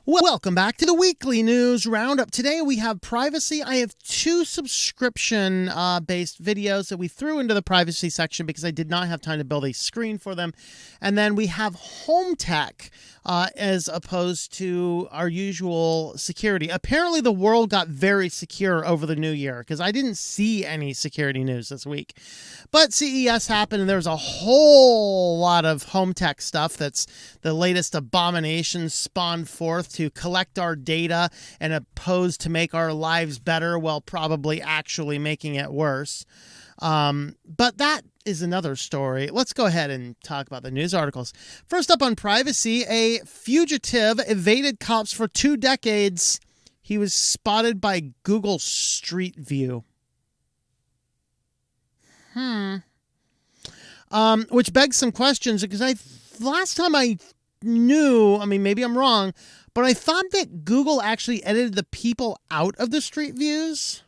Welcome back to the weekly news roundup. Today we have privacy. I have two subscription-based videos that we threw into the privacy section because I did not have time to build a screen for them. And then we have home tech as opposed to our usual security. Apparently the world got very secure over the new year because I didn't see any security news this week. But CES happened and there's a whole lot of home tech stuff that's the latest abomination spawned forth to collect our data and opposed to make our lives better while probably actually making it worse. But that is another story. Let's go ahead and talk about the news articles. First up on privacy, a fugitive evaded cops for 2 decades. He was spotted by Google Street View. Which begs some questions because last time I knew, I mean, maybe I'm wrong, but I thought that Google actually edited the people out of the street views.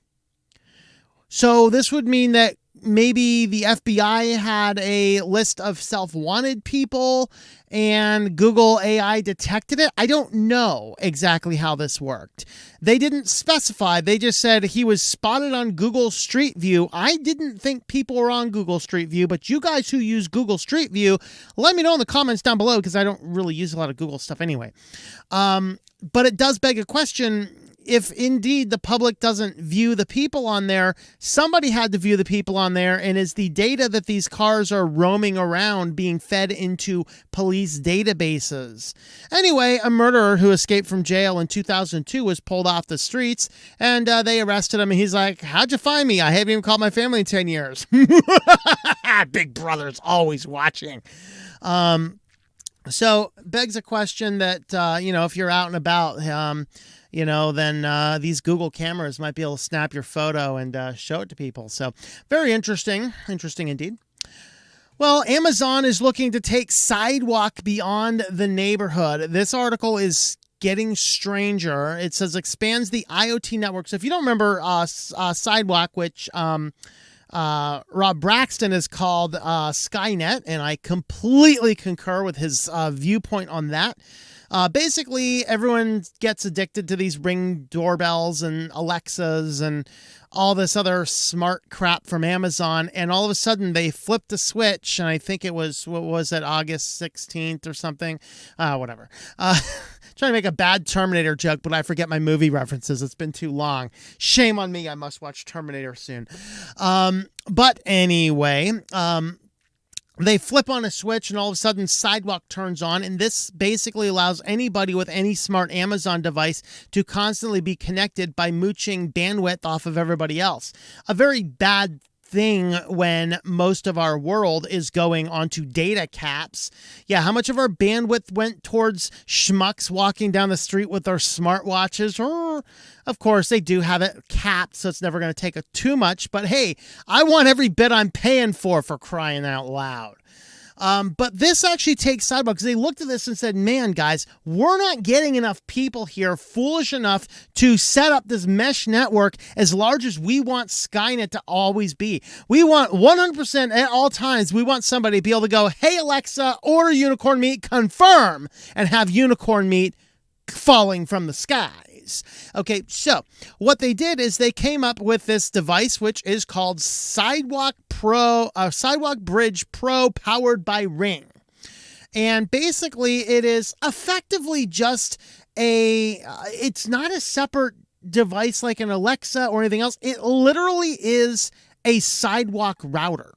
So this would mean that maybe the FBI had a list of self-wanted people and Google AI detected it. I don't know exactly how this worked. They didn't specify. They just said he was spotted on Google Street View. I didn't think people were on Google Street View, but you guys who use Google Street View, let me know in the comments down below because I don't really use a lot of Google stuff anyway. But it does beg a question. If indeed the public doesn't view the people on there, somebody had to view the people on there. And is the data that these cars are roaming around being fed into police databases? Anyway, a murderer who escaped from jail in 2002 was pulled off the streets and they arrested him. And he's like, "How'd you find me? I haven't even called my family in 10 years. Big Brother's always watching. So begs a question that, if you're out and about, then these Google cameras might be able to snap your photo and show it to people. So very interesting. Interesting indeed. Well, Amazon is looking to take Sidewalk beyond the neighborhood. This article is getting stranger. It says expands the IoT network. So if you don't remember Sidewalk, which Rob Braxton has called Skynet, and I completely concur with his viewpoint on that. Basically, everyone gets addicted to these Ring doorbells and Alexas and all this other smart crap from Amazon. And all of a sudden, they flipped the switch. And I think it was, what was it, August 16th or something? Whatever. Trying to make a bad Terminator joke, but I forget my movie references. It's been too long. Shame on me. I must watch Terminator soon. But anyway, they flip on a switch and all of a sudden Sidewalk turns on, and this basically allows anybody with any smart Amazon device to constantly be connected by mooching bandwidth off of everybody else. A very bad thing when most of our world is going onto data caps. Yeah, how much of our bandwidth went towards schmucks walking down the street with their smartwatches? Of course, they do have it capped, so it's never going to take too much. But hey, I want every bit I'm paying for crying out loud. But this actually takes Sidewalk because they looked at this and said, man, guys, we're not getting enough people here foolish enough to set up this mesh network as large as we want Skynet to always be. We want 100% at all times. We want somebody to be able to go, hey, Alexa, order unicorn meat, confirm, and have unicorn meat falling from the sky. Okay, so what they did is they came up with this device, which is called Sidewalk Bridge Pro, powered by Ring. And basically it is effectively just it's not a separate device like an Alexa or anything else. It literally is a Sidewalk router.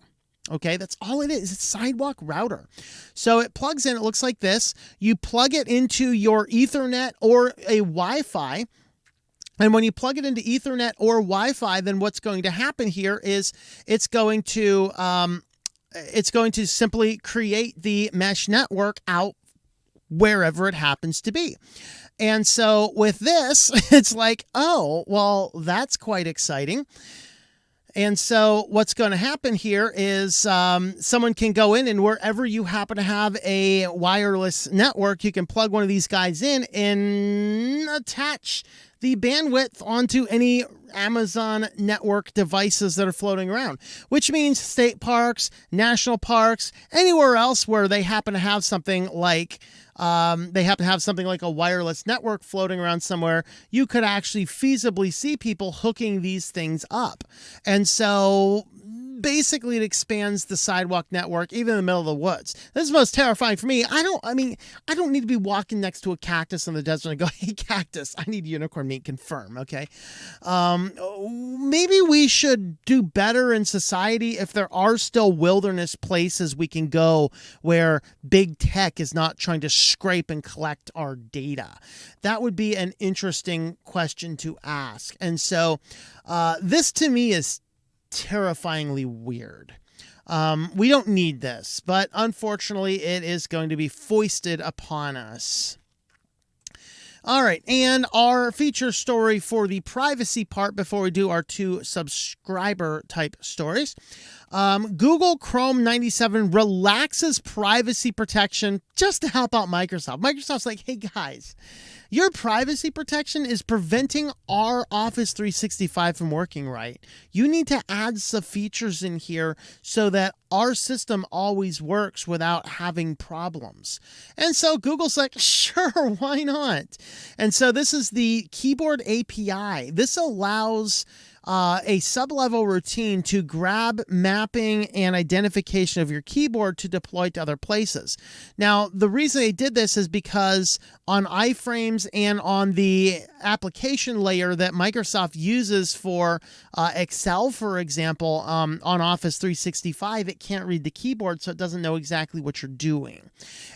Okay, that's all it is. It's a Sidewalk router. So it plugs in, it looks like this. You plug it into your Ethernet or a Wi-Fi. And when you plug it into Ethernet or Wi-Fi, then what's going to happen here is it's going to simply create the mesh network out wherever it happens to be. And so with this, it's like, oh, well, that's quite exciting. And so what's going to happen here is someone can go in and wherever you happen to have a wireless network, you can plug one of these guys in and attach the bandwidth onto any Amazon network devices that are floating around, which means state parks, national parks, anywhere else where they happen to have something like a wireless network floating around somewhere, you could actually feasibly see people hooking these things up. And so basically it expands the Sidewalk network even in the middle of the woods. This is most terrifying for me. I don't need to be walking next to a cactus in the desert and go, hey, cactus, I need unicorn meat, confirm, okay? Maybe we should do better in society if there are still wilderness places we can go where big tech is not trying to scrape and collect our data. That would be an interesting question to ask. And so this to me is terrifyingly weird. We don't need this, but unfortunately it is going to be foisted upon us. All right, and our feature story for the privacy part before we do our 2 subscriber type stories. Google Chrome 97 relaxes privacy protection just to help out Microsoft. Microsoft's like, hey guys, your privacy protection is preventing our Office 365 from working right. You need to add some features in here so that our system always works without having problems. And so Google's like, sure, why not? And so this is the keyboard API. This allows a sub-level routine to grab mapping and identification of your keyboard to deploy to other places. Now, the reason they did this is because on iframes and on the application layer that Microsoft uses for Excel, for example, on Office 365, it can't read the keyboard, so it doesn't know exactly what you're doing.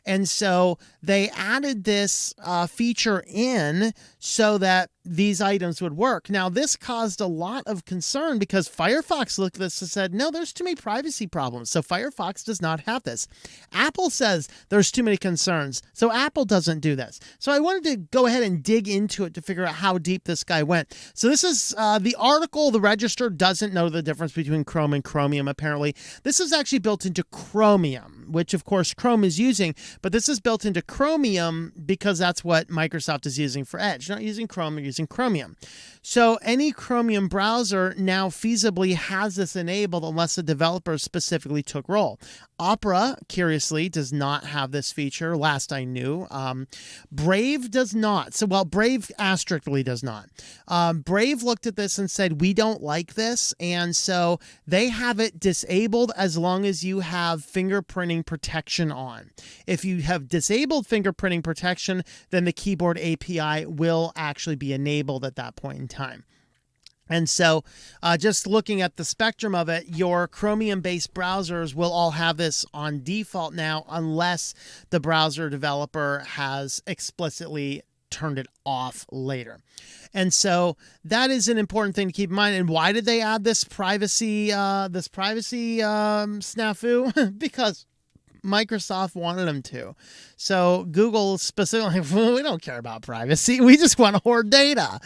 And so they added this feature in so that these items would work. Now, this caused a lot of concern because Firefox looked at this and said, no, there's too many privacy problems. So Firefox does not have this. Apple says there's too many concerns. So Apple doesn't do this. So I wanted to go ahead and dig into it to figure out how deep this guy went. So this is the article. The Register doesn't know the difference between Chrome and Chromium, apparently. This is actually built into Chromium, which of course Chrome is using, but this is built into Chromium because that's what Microsoft is using for Edge. Not using Chrome, they're using Chromium. So any Chromium browser now feasibly has this enabled unless the developer specifically took role. Opera, curiously, does not have this feature, last I knew. Brave does not. So, well, Brave asteriskly does not. Brave looked at this and said, we don't like this. And so they have it disabled as long as you have fingerprinting protection on. If you have disabled fingerprinting protection, then the keyboard API will actually be enabled at that point in time. And so just looking at the spectrum of it, your Chromium-based browsers will all have this on default now unless the browser developer has explicitly turned it off later. And so that is an important thing to keep in mind. And why did they add this privacy snafu? Because Microsoft wanted them to. So Google specifically, we don't care about privacy. We just want to hoard data.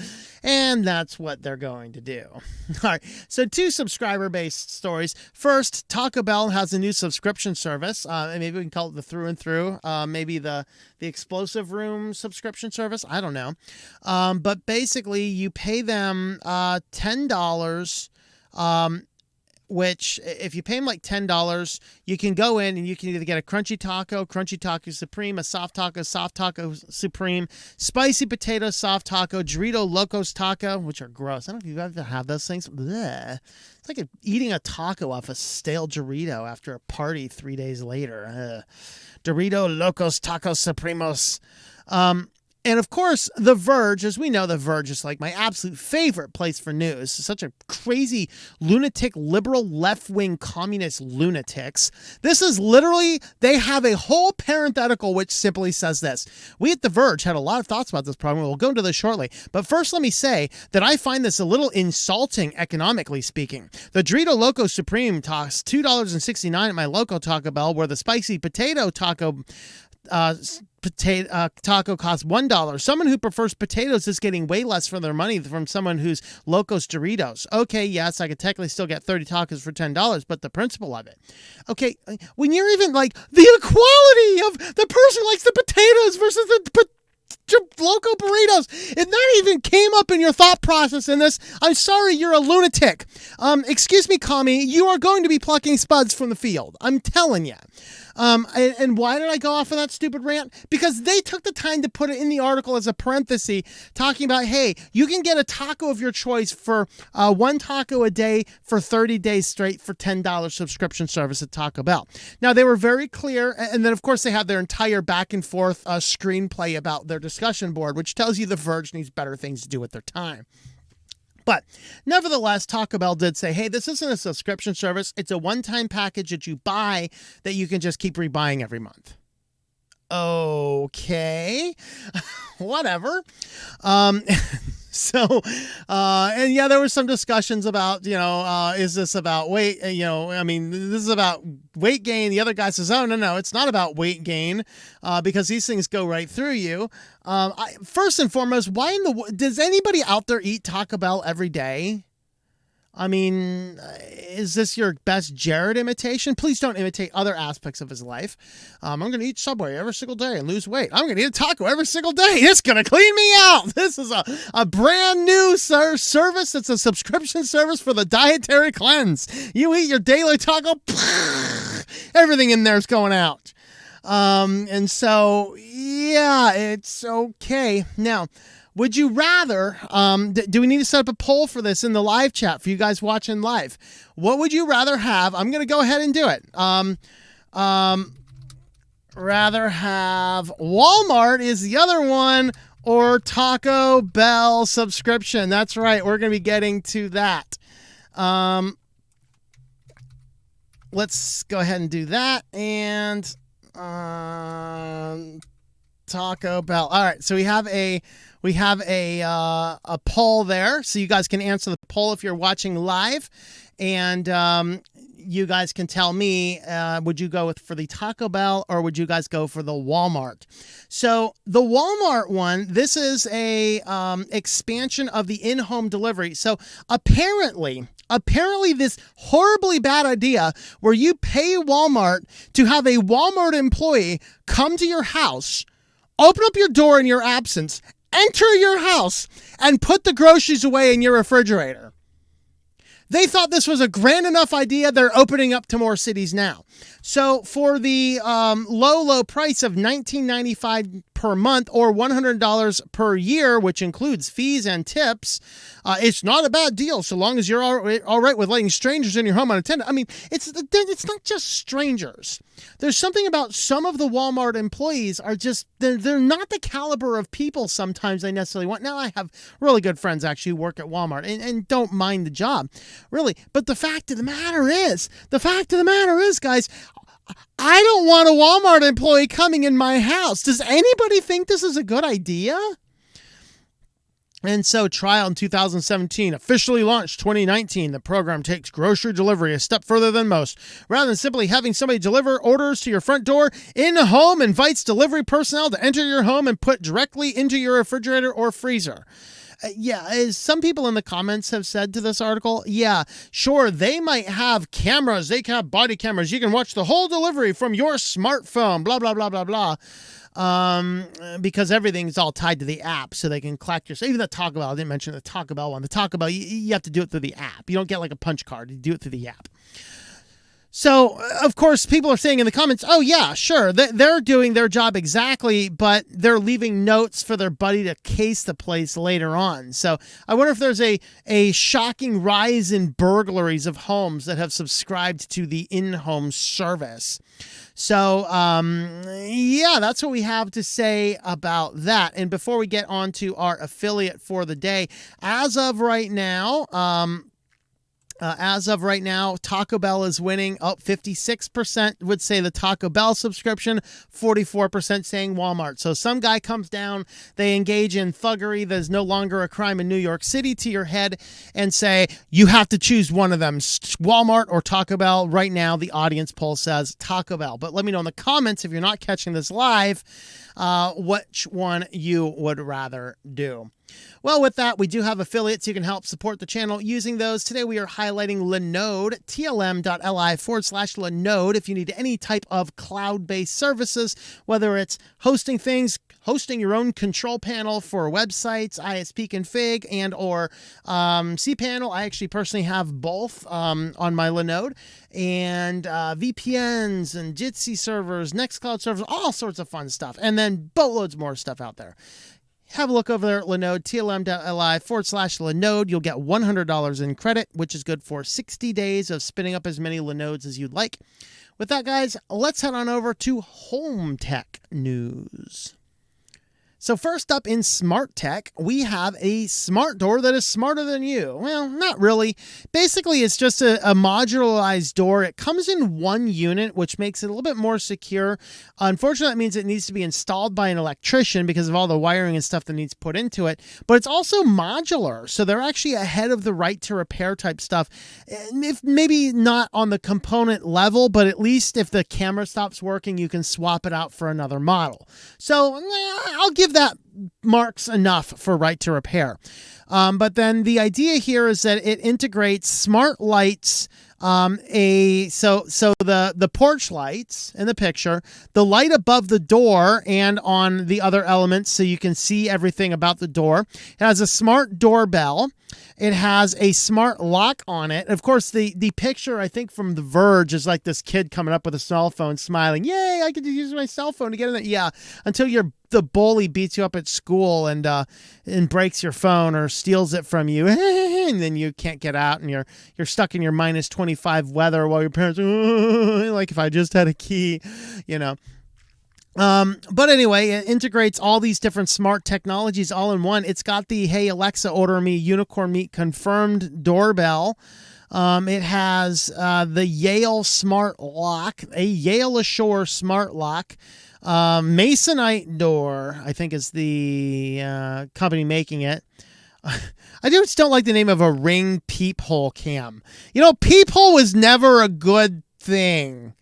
And that's what they're going to do. All right. So 2 subscriber-based stories. First, Taco Bell has a new subscription service. And maybe we can call it the through and through. Maybe the explosive room subscription service. I don't know. But basically, you pay them $10. Which if you pay them like $10, you can go in and you can either get a Crunchy Taco Supreme, a Soft Taco Supreme, Spicy Potato Soft Taco, Dorito Locos Taco, which are gross. I don't know if you've ever had those things. Blech. It's like eating a taco off a stale Dorito after a party 3 days later. Dorito Locos Taco Supremos. And of course, The Verge, as we know, The Verge is like my absolute favorite place for news. Such a crazy, lunatic, liberal, left-wing, communist lunatics. This is literally, they have a whole parenthetical which simply says this. We at The Verge had a lot of thoughts about this problem. We'll go into this shortly. But first, let me say that I find this a little insulting, economically speaking. The Dorito Loco Supreme costs $2.69 at my local Taco Bell, where the Spicy Potato Taco taco costs $1. Someone who prefers potatoes is getting way less for their money from someone who's Locos Doritos. Okay, yes, I could technically still get 30 tacos for $10, but the principle of it. Okay, when you're even like the equality of the person who likes the potatoes versus the Loco burritos. If that even came up in your thought process in this, I'm sorry, you're a lunatic. Excuse me, Kami, you are going to be plucking spuds from the field. I'm telling you. And why did I go off on that stupid rant? Because they took the time to put it in the article as a parenthesis, talking about, hey, you can get a taco of your choice for one taco a day for 30 days straight for $10 subscription service at Taco Bell. Now, they were very clear, and then, of course, they have their entire back and forth screenplay about their discussion board, which tells you The Verge needs better things to do with their time. But nevertheless, Taco Bell did say, hey, this isn't a subscription service. It's a one-time package that you buy that you can just keep rebuying every month. Okay. Whatever. And yeah, there were some discussions about, is this about weight? This is about weight gain. The other guy says, oh, no, it's not about weight gain because these things go right through you. First and foremost, does anybody out there eat Taco Bell every day? I mean, is this your best Jared imitation? Please don't imitate other aspects of his life. I'm going to eat Subway every single day and lose weight. I'm going to eat a taco every single day. It's going to clean me out. This is a brand new service. It's a subscription service for the dietary cleanse. You eat your daily taco, everything in there's going out. And so, yeah, it's okay. Now, would you rather, do we need to set up a poll for this in the live chat for you guys watching live? What would you rather have? I'm going to go ahead and do it. Rather have Walmart is the other one or Taco Bell subscription. That's right. We're going to be getting to that. Let's go ahead and do that. And Taco Bell. All right. So we have a poll there, so you guys can answer the poll if you're watching live, and you guys can tell me, would you go for the Taco Bell or would you guys go for the Walmart? So the Walmart one, this is a expansion of the in-home delivery. So apparently this horribly bad idea where you pay Walmart to have a Walmart employee come to your house, open up your door in your absence, enter your house, and put the groceries away in your refrigerator. They thought this was a grand enough idea. They're opening up to more cities now. So for the low price of $19.95 per month or $100 per year, which includes fees and tips, it's not a bad deal so long as you're all right with letting strangers in your home unattended. I mean, it's not just strangers. There's something about some of the Walmart employees are just, they're not the caliber of people sometimes they necessarily want. Now, I have really good friends actually who work at Walmart and don't mind the job, really. But the fact of the matter is, guys, I don't want a Walmart employee coming in my house. Does anybody think this is a good idea? And so trial in 2017, officially launched 2019. The program takes grocery delivery a step further than most. Rather than simply having somebody deliver orders to your front door, InHome invites delivery personnel to enter your home and put directly into your refrigerator or freezer. As some people in the comments have said to this article, yeah, sure, they might have cameras. They can have body cameras. You can watch the whole delivery from your smartphone, blah, blah, blah, blah, blah. Because everything's all tied to the app, so they can collect your. So even the Taco Bell, I didn't mention the Taco Bell one. The Taco Bell, you have to do it through the app. You don't get like a punch card. You do it through the app. So, of course, people are saying in the comments, oh, yeah, sure, they're doing their job exactly, but they're leaving notes for their buddy to case the place later on. So I wonder if there's a shocking rise in burglaries of homes that have subscribed to the in-home service. So, yeah, that's what we have to say about that. And before we get on to our affiliate for the day, as of right now, Taco Bell is winning. 56% would say the Taco Bell subscription, 44% saying Walmart. So some guy comes down, they engage in thuggery that is no longer a crime in New York City to your head and say, you have to choose one of them, Walmart or Taco Bell. Right now, the audience poll says Taco Bell. But let me know in the comments, if you're not catching this live, which one you would rather do. Well, with that, we do have affiliates. You can help support the channel using those. Today, we are highlighting Linode, tlm.li/Linode. If you need any type of cloud-based services, whether it's hosting things, hosting your own control panel for websites, ISP config, and or cPanel. I actually personally have both on my Linode. And VPNs and Jitsi servers, Nextcloud servers, all sorts of fun stuff. And then boatloads more stuff out there. Have a look over there at Linode, tlm.li/Linode. You'll get $100 in credit, which is good for 60 days of spinning up as many Linodes as you'd like. With that, guys, let's head on over to home tech news. So first up in smart tech, we have a smart door that is smarter than you. Well, not really. Basically, it's just a modularized door. It comes in one unit, which makes it a little bit more secure. Unfortunately, that means it needs to be installed by an electrician because of all the wiring and stuff that needs put into it. But it's also modular, so they're actually ahead of the right to repair type stuff. If maybe not on the component level, but at least if the camera stops working, you can swap it out for another model. So I'll give that marks enough for right to repair. But then the idea here is that it integrates smart lights, so the porch lights in the picture, the light above the door and on the other elements so you can see everything about the door. It has a smart doorbell. It has a smart lock on it. Of course, the picture, I think, from The Verge is like this kid coming up with a cell phone smiling. Yay, I get to use my cell phone to get in there. Yeah, until the bully beats you up at school and breaks your phone or steals it from you. And then you can't get out and you're stuck in your minus 25 weather while your parents are like, if I just had a key, you know. But anyway, it integrates all these different smart technologies all in one. It's got the, hey, Alexa, order me unicorn meat confirmed doorbell. It has the Yale smart lock, a Yale Ashore smart lock. Masonite door, I think is the company making it. I just don't like the name of a Ring peephole cam. You know, peephole was never a good thing.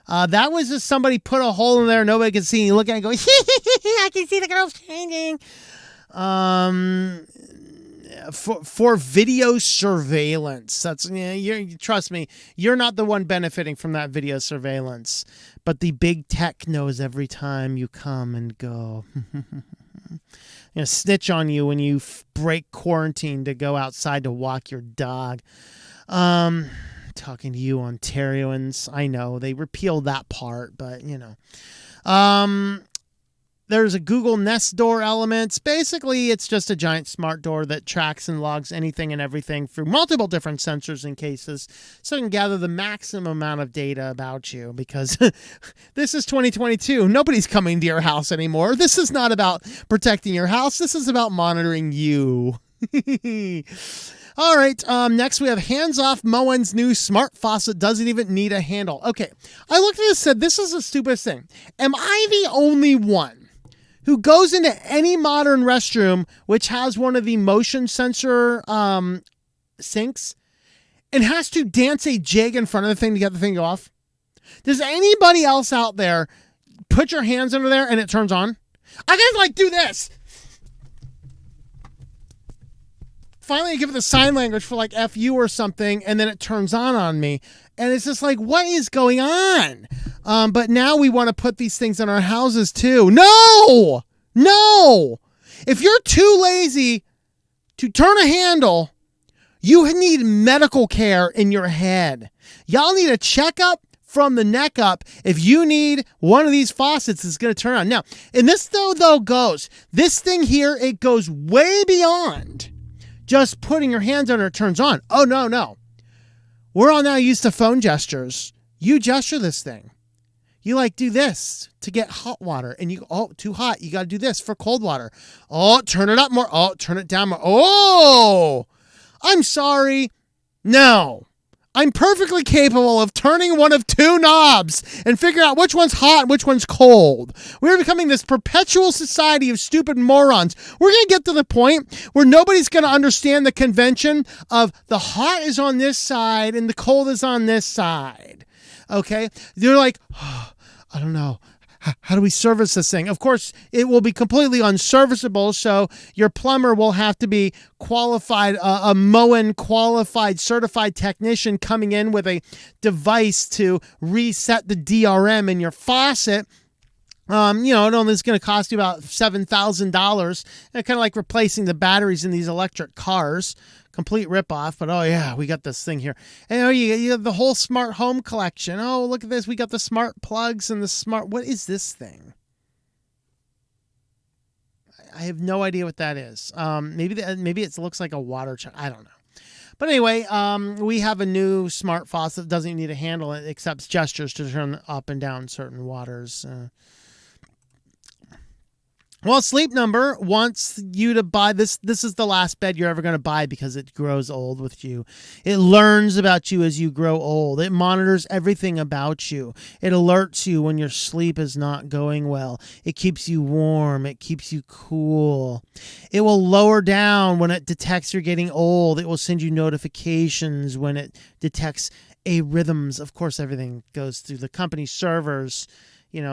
That was just somebody put a hole in there, nobody could see. You look at it and go, I can see the girls changing. For video surveillance. That's trust me, you're not the one benefiting from that video surveillance, but the big tech knows every time you come and go. Snitch on you when you break quarantine to go outside to walk your dog. Talking to you Ontarians. I know they repealed that part, but there's a Google Nest door elements. Basically, it's just a giant smart door that tracks and logs anything and everything through multiple different sensors and cases so it can gather the maximum amount of data about you, because this is 2022. Nobody's coming to your house anymore. This is not about protecting your house. This is about monitoring you. All right, next we have hands-off Moen's new smart faucet doesn't even need a handle. Okay, I looked at this and said, this is the stupidest thing. Am I the only one who goes into any modern restroom which has one of the motion sensor sinks and has to dance a jig in front of the thing to get the thing off? Does anybody else out there put your hands under there and it turns on? I gotta do this. Finally, I give it the sign language for F you or something, and then it turns on me. And it's just what is going on? But now we want to put these things in our houses too. No! If you're too lazy to turn a handle, you need medical care in your head. Y'all need a checkup from the neck up if you need one of these faucets that's going to turn on. Now, and this though goes, this thing here, it goes way beyond just putting your hands under it turns on. Oh, no. We're all now used to phone gestures. You gesture this thing. You do this to get hot water. And you, too hot. You got to do this for cold water. Oh, turn it up more. Oh, turn it down more. Oh, I'm sorry. No. I'm perfectly capable of turning one of two knobs and figure out which one's hot and which one's cold. We're becoming this perpetual society of stupid morons. We're going to get to the point where nobody's going to understand the convention of the hot is on this side and the cold is on this side. Okay? They're I don't know. how do we service this thing? Of course, it will be completely unserviceable, so your plumber will have to be qualified, a Moen qualified, certified technician coming in with a device to reset the DRM in your faucet. It only is going to cost you about $7,000. Kind of like replacing the batteries in these electric cars. Complete ripoff, but oh yeah, we got this thing here. And you have the whole smart home collection. Oh, look at this. We got the smart plugs and the smart... What is this thing? I have no idea what that is. Maybe it looks like a water chuck. I don't know. But anyway, we have a new smart faucet that doesn't even need a handle. It accepts gestures to turn up and down certain waters. Well, Sleep Number wants you to buy this. This is the last bed you're ever going to buy because it grows old with you. It learns about you as you grow old. It monitors everything about you. It alerts you when your sleep is not going well. It keeps you warm. It keeps you cool. It will lower down when it detects you're getting old. It will send you notifications when it detects arrhythms. Of course, everything goes through the company servers.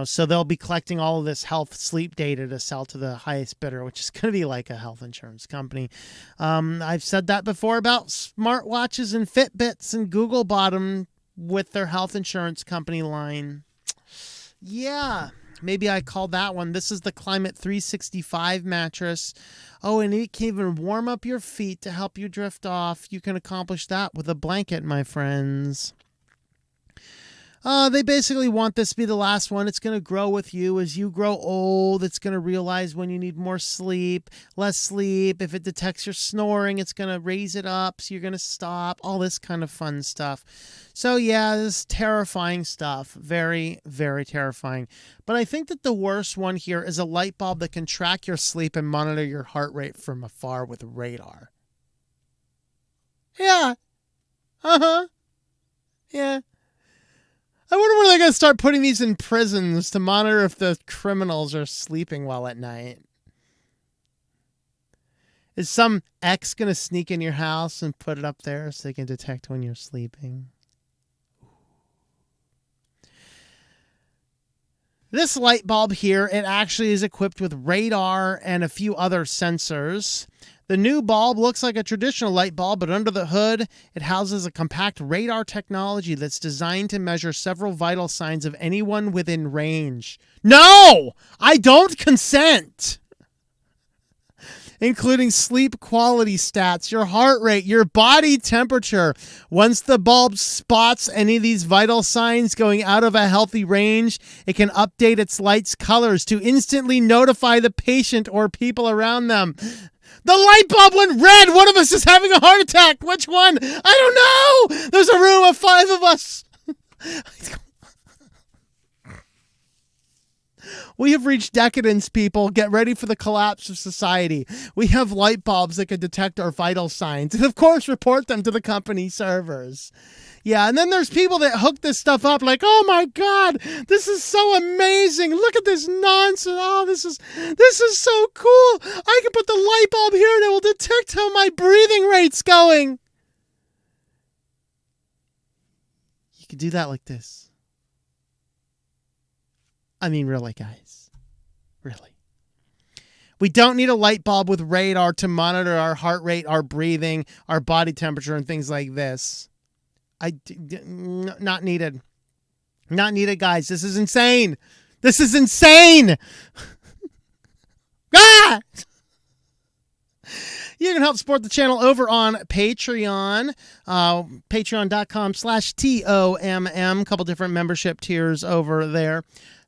So they'll be collecting all of this health sleep data to sell to the highest bidder, which is going to be like a health insurance company. I've said that before about smartwatches and Fitbits, and Google bought them with their health insurance company line. Yeah, maybe I call that one. This is the Climate 365 mattress. Oh, and it can even warm up your feet to help you drift off. You can accomplish that with a blanket, my friends. They basically want this to be the last one. It's going to grow with you as you grow old. It's going to realize when you need more sleep, less sleep. If it detects your snoring, it's going to raise it up, so you're going to stop. All this kind of fun stuff. So yeah, this is terrifying stuff. Very, very terrifying. But I think that the worst one here is a light bulb that can track your sleep and monitor your heart rate from afar with radar. Yeah. Uh-huh. Yeah. I wonder when they're going to start putting these in prisons to monitor if the criminals are sleeping well at night. Is some ex going to sneak in your house and put it up there so they can detect when you're sleeping? This light bulb here, it actually is equipped with radar and a few other sensors. The new bulb looks like a traditional light bulb, but under the hood, it houses a compact radar technology that's designed to measure several vital signs of anyone within range. No! I don't consent! Including sleep quality stats, your heart rate, your body temperature. Once the bulb spots any of these vital signs going out of a healthy range, it can update its light's colors to instantly notify the patient or people around them. The light bulb went red. One of us is having a heart attack. Which one? I don't know. There's a room of 5 of us. We have reached decadence, people. Get ready for the collapse of society. We have light bulbs that can detect our vital signs and, of course, report them to the company servers. Yeah, and then there's people that hook this stuff up like, oh my God, this is so amazing. Look at this nonsense. Oh, this is so cool. I can put the light bulb here and it will detect how my breathing rate's going. You could do that like this. I mean, really, guys. Really. We don't need a light bulb with radar to monitor our heart rate, our breathing, our body temperature, and things like this. Not needed. Not needed, guys. This is insane. This is insane. Ah! You can help support the channel over on Patreon. Patreon.com/TOMM. A couple different membership tiers over there.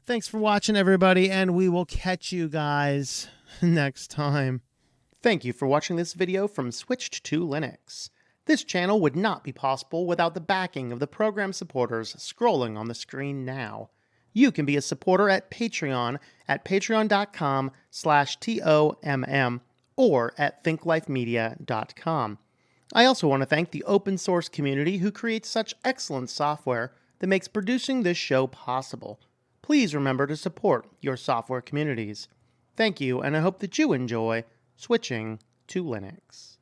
Thanks for watching, everybody, and we will catch you guys next time. Thank you for watching this video from Switched to Linux. This channel would not be possible without the backing of the program supporters scrolling on the screen now. You can be a supporter at Patreon at patreon.com/TOMM or at thinklifemedia.com. I also want to thank the open source community who creates such excellent software that makes producing this show possible. Please remember to support your software communities. Thank you, and I hope that you enjoy switching to Linux.